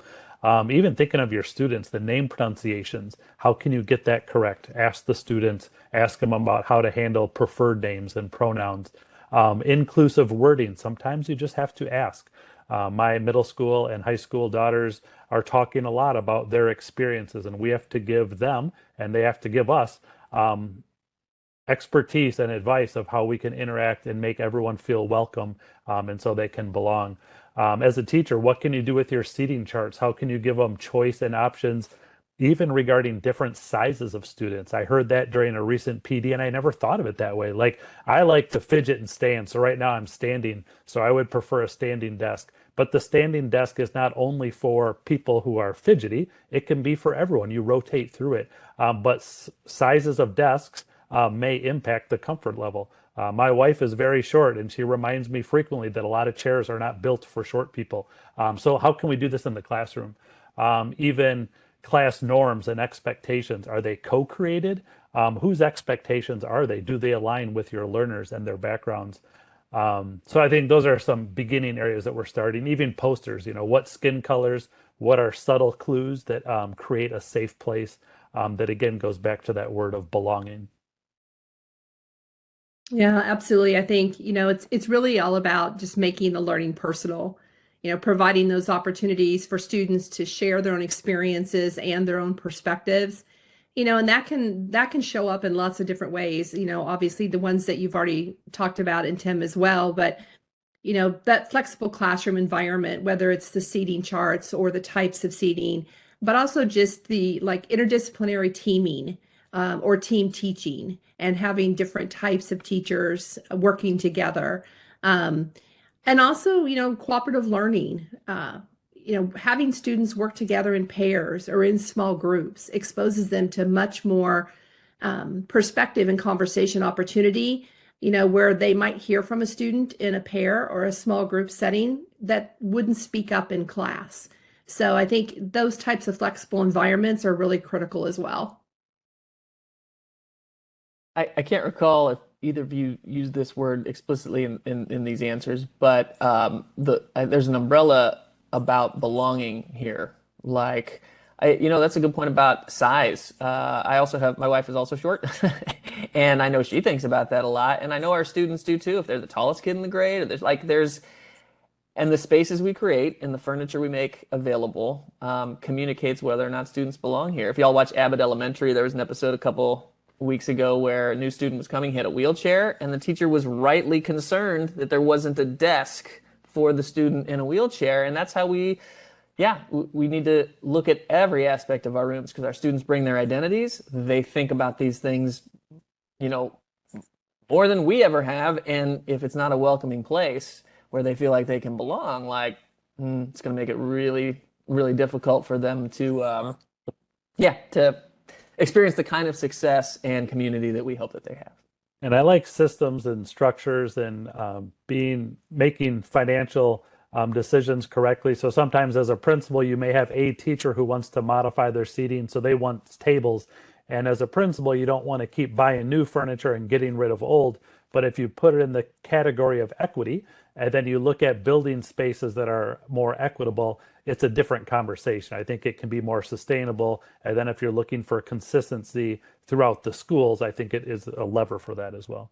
Even thinking of your students, the name pronunciations, how can you get that correct? Ask the students, ask them about how to handle preferred names and pronouns. Inclusive wording, sometimes you just have to ask. My middle school and high school daughters are talking a lot about their experiences, and we have to give them, and they have to give us, expertise and advice of how we can interact and make everyone feel welcome, and so they can belong. As a teacher, what can you do with your seating charts? How can you give them choice and options, even regarding different sizes of students? I heard that during a recent PD, and I never thought of it that way. Like, I like to fidget and stand. So right now I'm standing, so I would prefer a standing desk. But the standing desk is not only for people who are fidgety, it can be for everyone. You rotate through it. But sizes of desks may impact the comfort level. My wife is very short, and she reminds me frequently that a lot of chairs are not built for short people. So how can we do this in the classroom? Even class norms and expectations, are they co-created? Whose expectations are they? Do they align with your learners and their backgrounds? So I think those are some beginning areas that we're starting. Even posters, what skin colors, what are subtle clues that create a safe place, that again goes back to that word of belonging. Yeah, absolutely. I think, it's really all about just making the learning personal, providing those opportunities for students to share their own experiences and their own perspectives, and that can show up in lots of different ways, obviously the ones that you've already talked about in Tim as well, but that flexible classroom environment, whether it's the seating charts or the types of seating, but also just the like interdisciplinary teaming, or team teaching and having different types of teachers working together. Um, and also, cooperative learning, having students work together in pairs or in small groups exposes them to much more perspective and conversation opportunity, where they might hear from a student in a pair or a small group setting that wouldn't speak up in class. So I think those types of flexible environments are really critical as well. I can't recall if either of you used this word explicitly in these answers, but there's an umbrella about belonging here. Like, that's a good point about size. I also have, my wife is also short, and I know she thinks about that a lot, and I know our students do too. If they're the tallest kid in the grade, or and the spaces we create and the furniture we make available communicates whether or not students belong here. If y'all watch Abbott Elementary, there was an episode a couple weeks ago where a new student was coming, he had a wheelchair, and the teacher was rightly concerned that there wasn't a desk for the student in a wheelchair. And that's how we need to look at every aspect of our rooms, because our students bring their identities. They think about these things, more than we ever have. And if it's not a welcoming place where they feel like they can belong, it's going to make it really, really difficult for them to Yeah, to experience the kind of success and community that we hope that they have. And I like systems and structures and making financial decisions correctly. So sometimes as a principal, you may have a teacher who wants to modify their seating, so they want tables. And as a principal, you don't want to keep buying new furniture and getting rid of old. But if you put it in the category of equity, and then you look at building spaces that are more equitable, it's a different conversation. I think it can be more sustainable. And then if you're looking for consistency throughout the schools, I think it is a lever for that as well.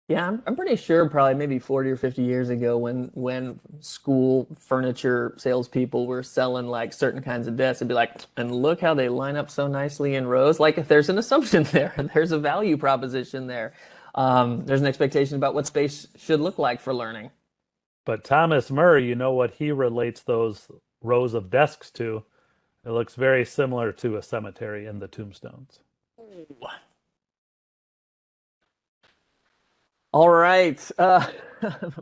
Yeah, I'm pretty sure probably maybe 40 or 50 years ago when school furniture salespeople were selling like certain kinds of desks, it'd be like, and look how they line up so nicely in rows. Like if there's an assumption there, there's a value proposition there. There's an expectation about what space should look like for learning. But Thomas Murray, you know what he relates those rows of desks to? It looks very similar to a cemetery in the tombstones. All right.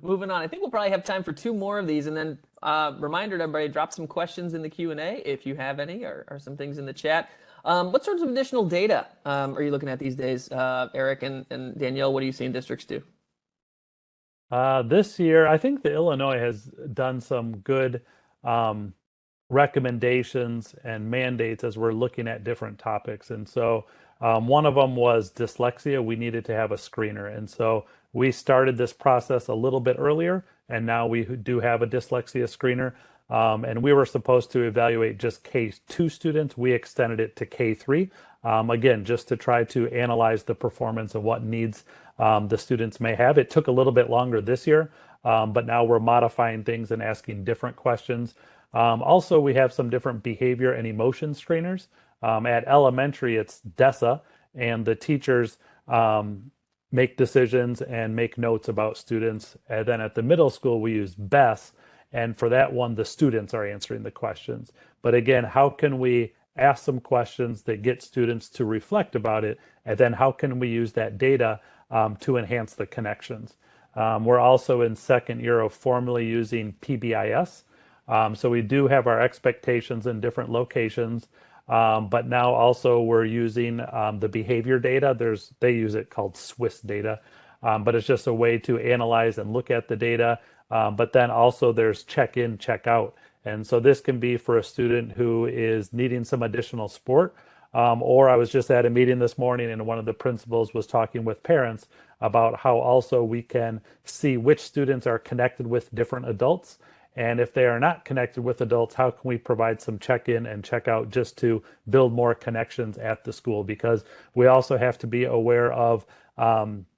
Moving on. I think we'll probably have time for two more of these, and then reminder to everybody, drop some questions in the Q&A if you have any, or some things in the chat. What sorts of additional data are you looking at these days, Eric and Danielle? What are you seeing districts do? This year, I think the Illinois has done some good recommendations and mandates as we're looking at different topics. And so one of them was dyslexia. We needed to have a screener. And so we started this process a little bit earlier, and now we do have a dyslexia screener. And we were supposed to evaluate just K2 students. We extended it to K3, again, just to try to analyze the performance of what needs the students may have. It took a little bit longer this year, but now we're modifying things and asking different questions. Also, we have some different behavior and emotion screeners. At elementary, it's DESA, and the teachers make decisions and make notes about students. And then at the middle school, we use BESS, and for that one, the students are answering the questions. But again, how can we ask some questions that get students to reflect about it? And then how can we use that data to enhance the connections? We're also in second year of formally using PBIS. So we do have our expectations in different locations, but now also we're using the behavior data. They use it called Swiss data, but it's just a way to analyze and look at the data. But then also there's check in, check out. And so this can be for a student who is needing some additional support. Or I was just at a meeting this morning and one of the principals was talking with parents about how also we can see which students are connected with different adults. And if they are not connected with adults, how can we provide some check-in and check-out just to build more connections at the school? Because we also have to be aware of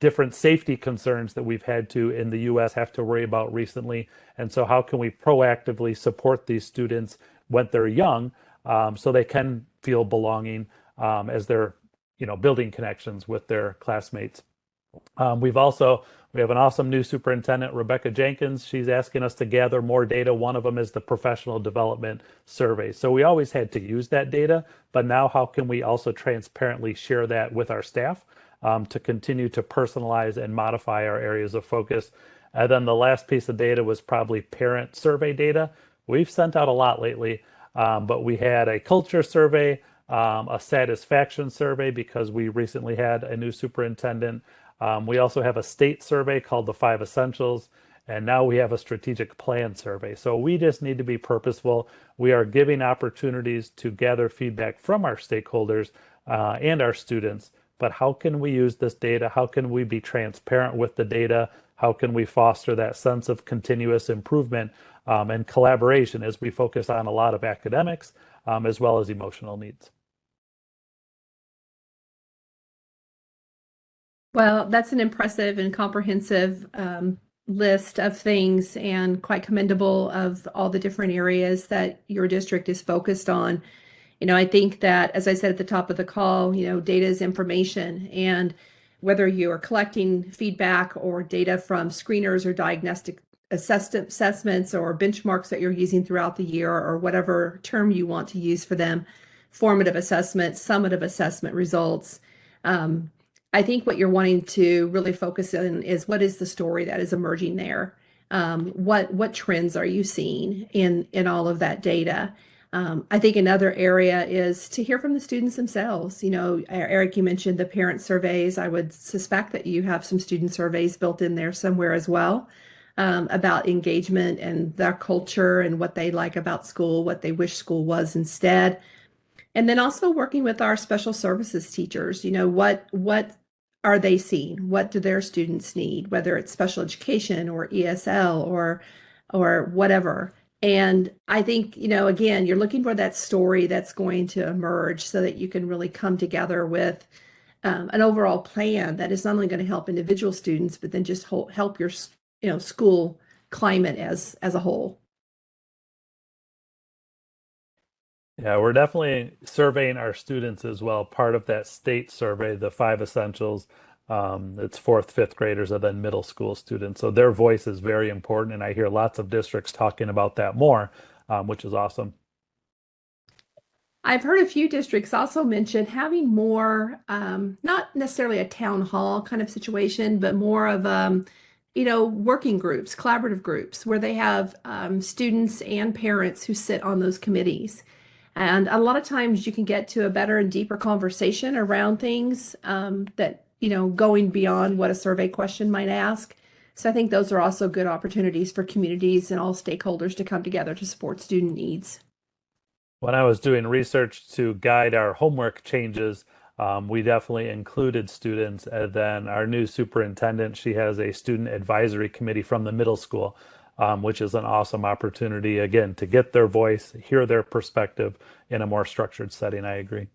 different safety concerns that we've had to, in the US, have to worry about recently. And so how can we proactively support these students when they're young so they can feel belonging as they're building connections with their classmates? We have an awesome new superintendent, Rebecca Jenkins. She's asking us to gather more data. One of them is the professional development survey. So we always had to use that data, but now how can we also transparently share that with our staff to continue to personalize and modify our areas of focus? And then the last piece of data was probably parent survey data. We've sent out a lot lately, but we had a culture survey, a satisfaction survey because we recently had a new superintendent. We also have a state survey called the 5 Essentials, and now we have a strategic plan survey. So we just need to be purposeful. We are giving opportunities to gather feedback from our stakeholders and our students, but how can we use this data? How can we be transparent with the data? How can we foster that sense of continuous improvement and collaboration as we focus on a lot of academics as well as emotional needs? Well, that's an impressive and comprehensive list of things and quite commendable of all the different areas that your district is focused on. I think that, as I said at the top of the call, data is information. And whether you are collecting feedback or data from screeners or diagnostic assessments or benchmarks that you're using throughout the year or whatever term you want to use for them, formative assessment, summative assessment results. I think what you're wanting to really focus on is what is the story that is emerging there? What trends are you seeing in all of that data? I think another area is to hear from the students themselves. You know, Eric, you mentioned the parent surveys. I would suspect that you have some student surveys built in there somewhere as well, about engagement and their culture and what they like about school, what they wish school was instead. And then also working with our special services teachers, you know, what are they seeing? What do their students need, whether it's special education or ESL or whatever. And I think, you know, again, you're looking for that story that's going to emerge so that you can really come together with an overall plan that is not only going to help individual students, but then just help your, you know, school climate as a whole. Yeah, we're definitely surveying our students as well. Part of that state survey, the five essentials, it's fourth, fifth graders and then middle school students. So their voice is very important, and I hear lots of districts talking about that more, which is awesome. I've heard a few districts also mention having more, not necessarily a town hall kind of situation, but more of, you know, working groups, collaborative groups, where they have students and parents who sit on those committees. And a lot of times you can get to a better and deeper conversation around things that, you know, going beyond what a survey question might ask. So I think those are also good opportunities for communities and all stakeholders to come together to support student needs. When I was doing research to guide our homework changes, we definitely included students. And then our new superintendent, she has a student advisory committee from the middle school, which is an awesome opportunity, again, to get their voice, hear their perspective in a more structured setting. I agree.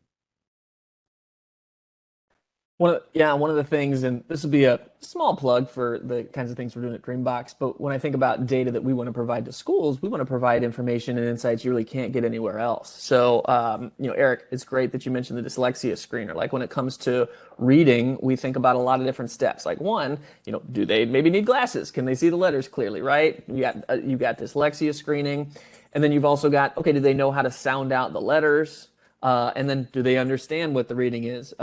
One of the things, and this will be a small plug for the kinds of things we're doing at Dreambox, but when I think about data that we want to provide to schools, we want to provide information and insights you really can't get anywhere else. So, you know, Eric, it's great that you mentioned the dyslexia screener. Like when it comes to reading, we think about a lot of different steps. Like one, you know, do they maybe need glasses? Can they see the letters clearly, right? You've got dyslexia screening, and then you've also got, okay, do they know how to sound out the letters? And then do they understand what the reading is?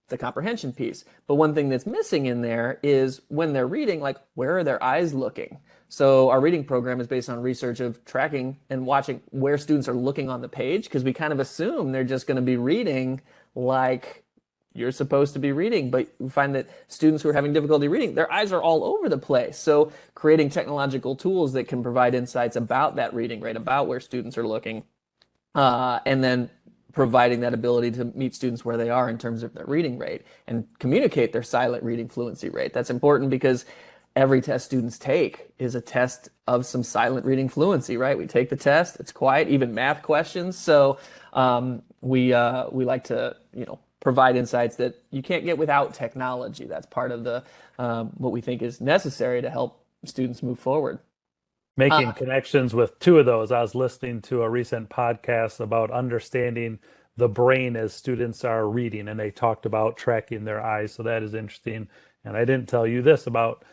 The comprehension piece. But one thing that's missing in there is when they're reading, like, where are their eyes looking? So our reading program is based on research of tracking and watching where students are looking on the page, because we kind of assume they're just going to be reading like you're supposed to be reading. But we find that students who are having difficulty reading, their eyes are all over the place. So creating technological tools that can provide insights about that reading rate, about where students are looking, and then providing that ability to meet students where they are in terms of their reading rate and communicate their silent reading fluency rate. That's important because every test students take is a test of some silent reading fluency, right? We take the test, it's quiet, even math questions. So we like to, you know, provide insights that you can't get without technology. That's part of the what we think is necessary to help students move forward. Making connections with two of those. I was listening to a recent podcast about understanding the brain as students are reading, and they talked about tracking their eyes. So that is interesting. And I didn't tell you this about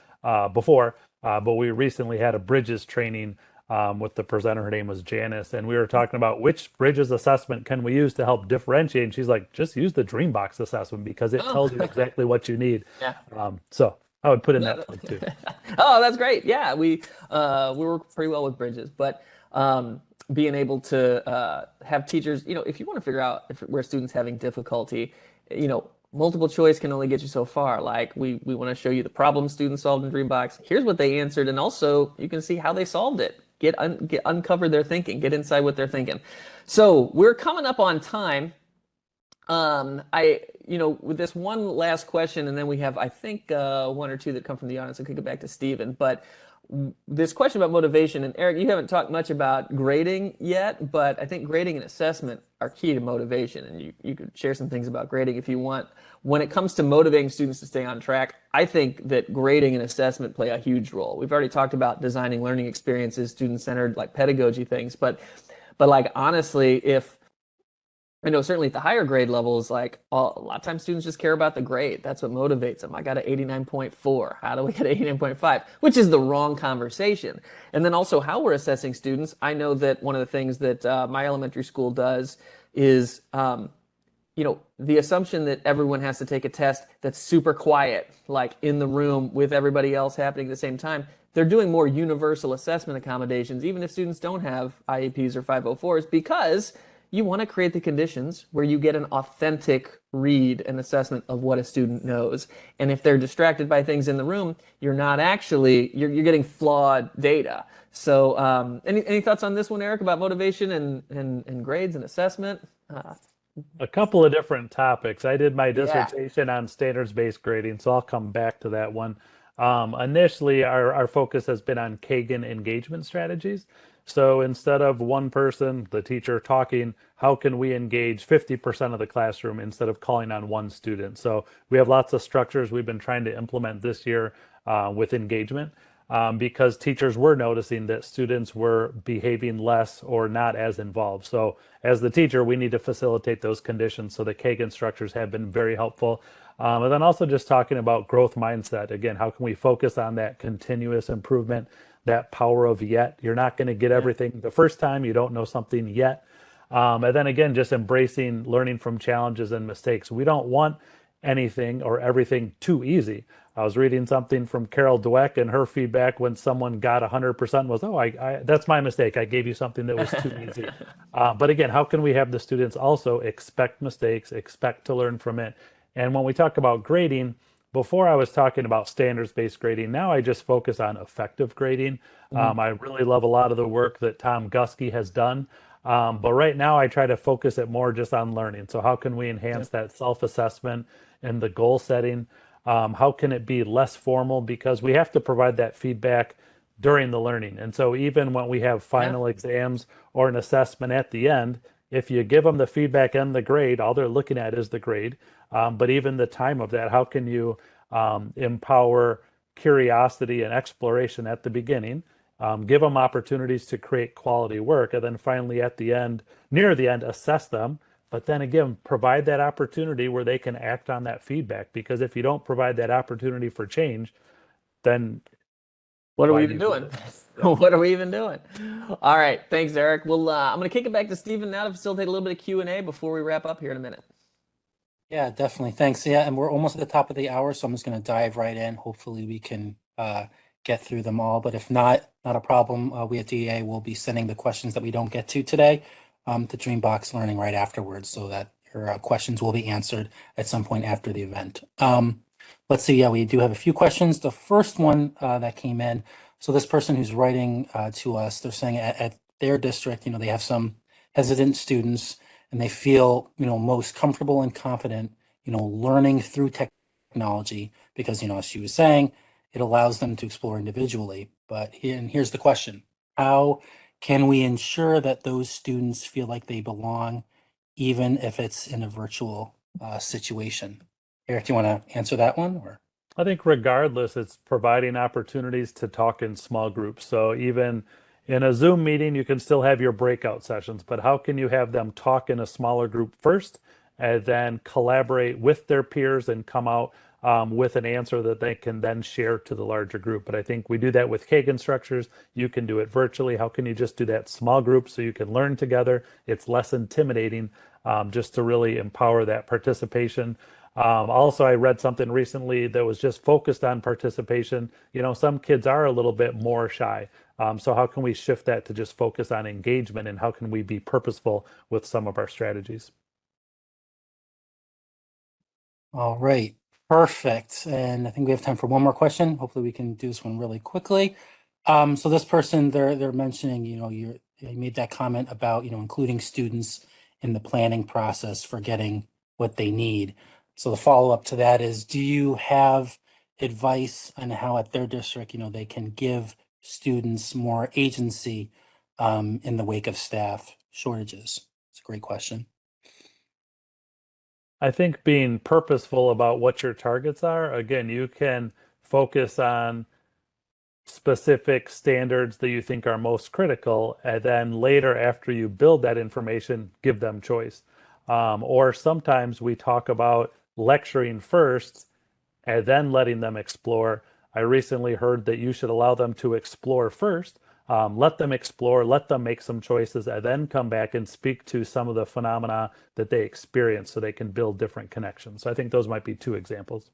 before, but we recently had a Bridges training with the presenter. Her name was Janice, and we were talking about which Bridges assessment can we use to help differentiate. And she's like, just use the Dreambox assessment because it tells you exactly what you need. Yeah. So I would put in that plug too. Oh, that's great. Yeah, we work pretty well with Bridges, but being able to have teachers, you know, if you want to figure out where students having difficulty, you know, multiple choice can only get you so far. Like we want to show you the problem students solved in Dreambox. Here's what they answered, and also you can see how they solved it. Uncover their thinking, get inside what they're thinking. So we're coming up on time. With this one last question, and then we have, I think, one or two that come from the audience. I could go back to Stephen, but this question about motivation, and Eric, you haven't talked much about grading yet, but I think grading and assessment are key to motivation, and you could share some things about grading if you want. When it comes to motivating students to stay on track, I think that grading and assessment play a huge role. We've already talked about designing learning experiences, student-centered, like pedagogy things, but like honestly, if I know certainly at the higher grade levels, like a lot of times students just care about the grade. That's what motivates them. I got an 89.4. How do we get 89.5? Which is the wrong conversation. And then also how we're assessing students. I know that one of the things that my elementary school does is, the assumption that everyone has to take a test that's super quiet, like in the room with everybody else happening at the same time. they're doing more universal assessment accommodations, even if students don't have IEPs or 504s, because you want to create the conditions where you get an authentic read and assessment of what a student knows. And if they're distracted by things in the room, you're not actually, you're getting flawed data. So any thoughts on this one, Eric, about motivation and grades and assessment? A couple of different topics. I did my Yeah. dissertation on standards-based grading, so I'll come back to that one. Initially, our focus has been on Kagan engagement strategies. So instead of one person, the teacher, talking, how can we engage 50% of the classroom instead of calling on one student? So we have lots of structures we've been trying to implement this year with engagement. Because teachers were noticing that students were behaving less or not as involved. So, as the teacher, we need to facilitate those conditions. So, the Kagan structures have been very helpful. And then also just talking about growth mindset. Again, how can we focus on that continuous improvement, that power of yet? You're not going to get everything the first time, you don't know something yet. And then again, just embracing learning from challenges and mistakes. We don't want anything or everything too easy. I was reading something from Carol Dweck, and her feedback when someone got 100% was, "Oh, that's my mistake. I gave you something that was too easy." But again, how can we have the students also expect mistakes, expect to learn from it? And when we talk about grading, before I was talking about standards-based grading. Now I just focus on effective grading. I really love a lot of the work that Tom Gusky has done. But right now I try to focus it more just on learning. So how can we enhance that self-assessment and the goal setting? How can it be less formal? Because we have to provide that feedback during the learning. And so even when we have final exams or an assessment at the end, if you give them the feedback and the grade, all they're looking at is the grade. But even the time of that, how can you empower curiosity and exploration at the beginning? Give them opportunities to create quality work, and then finally at the end, near the end, assess them. But then again, provide that opportunity where they can act on that feedback. Because if you don't provide that opportunity for change, then What are we why even do you doing? do it? What are we even doing? All right, thanks, Eric. Well, I'm going to kick it back to Stephen now to facilitate a little bit of Q&A before we wrap up here in a minute. Yeah, definitely. Thanks. Yeah, and we're almost at the top of the hour, so I'm just going to dive right in. Hopefully, we can get through them all. But if not, not a problem. We at DEA will be sending the questions that we don't get to today to Dreambox Learning right afterwards, so that your questions will be answered at some point after the event. Let's see. Yeah, we do have a few questions. The first one that came in. So this person who's writing to us, they're saying at their district, they have some hesitant students and they feel, most comfortable and confident, learning through technology because, as she was saying, it allows them to explore individually. But here's the question: how can we ensure that those students feel like they belong, even if it's in a virtual situation? Eric, do you want to answer that one, or? I think regardless, it's providing opportunities to talk in small groups. So even in a Zoom meeting, you can still have your breakout sessions, but how can you have them talk in a smaller group first and then collaborate with their peers and come out with an answer that they can then share to the larger group? But I think we do that with Kagan structures. You can do it virtually. How can you just do that small group so you can learn together? It's less intimidating just to really empower that participation. Also, I read something recently that was just focused on participation. Some kids are a little bit more shy. So how can we shift that to just focus on engagement, and how can we be purposeful with some of our strategies? All right, perfect. And I think we have time for one more question. Hopefully we can do this one really quickly. So this person, they're mentioning, you made that comment about, including students in the planning process for getting what they need. So the follow-up to that is, do you have advice on how at their district, they can give students more agency in the wake of staff shortages? It's a great question. I think being purposeful about what your targets are, again, you can focus on specific standards that you think are most critical, and then later, after you build that information, give them choice. Or sometimes we talk about lecturing first and then letting them explore. I recently heard that you should allow them to explore first. Let them explore, let them make some choices, and then come back and speak to some of the phenomena that they experience so they can build different connections. So I think those might be two examples.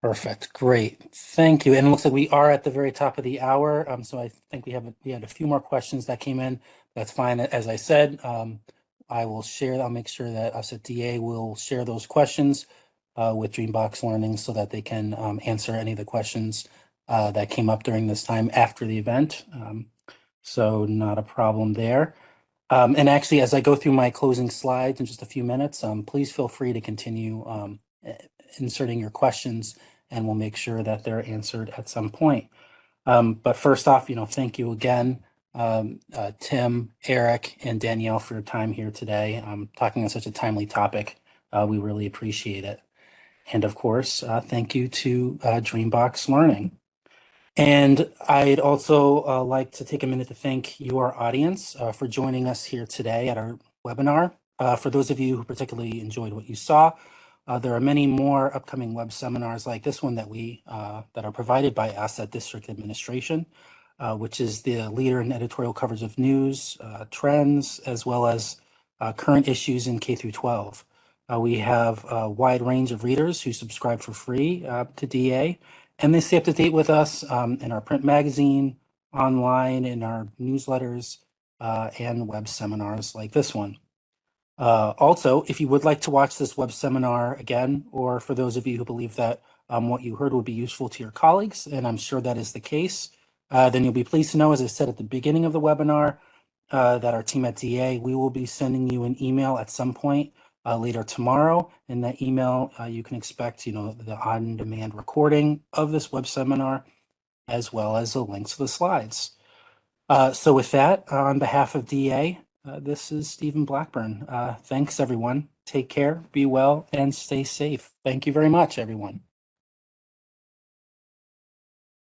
Perfect. Great. Thank you. And it looks like we are at the very top of the hour. So I think we had a few more questions that came in. That's fine. As I said, I'll make sure that us at DA will share those questions with Dreambox Learning so that they can answer any of the questions that came up during this time after the event. So not a problem there. And actually, as I go through my closing slides in just a few minutes, please feel free to continue inserting your questions, and we'll make sure that they're answered at some point. But first off, thank you again, Tim, Eric, and Danielle for your time here today, talking on such a timely topic. We really appreciate it. And of course, thank you to Dreambox Learning. And I'd also like to take a minute to thank your audience for joining us here today at our webinar. For those of you who particularly enjoyed what you saw, there are many more upcoming web seminars like this one that are provided by us at District Administration, which is the leader in editorial coverage of news, trends, as well as current issues in K through 12. We have a wide range of readers who subscribe for free to DA, and they stay up to date with us in our print magazine, online, in our newsletters, and web seminars like this one. Also, if you would like to watch this web seminar again, or for those of you who believe that what you heard will be useful to your colleagues, and I'm sure that is the case, then you'll be pleased to know, as I said at the beginning of the webinar, that our team at DA, we will be sending you an email at some point later tomorrow. In that email, you can expect, the on-demand recording of this web seminar, as well as a link to the slides. So with that, on behalf of DA, this is Stephen Blackburn. Thanks, everyone. Take care, be well, and stay safe. Thank you very much, everyone.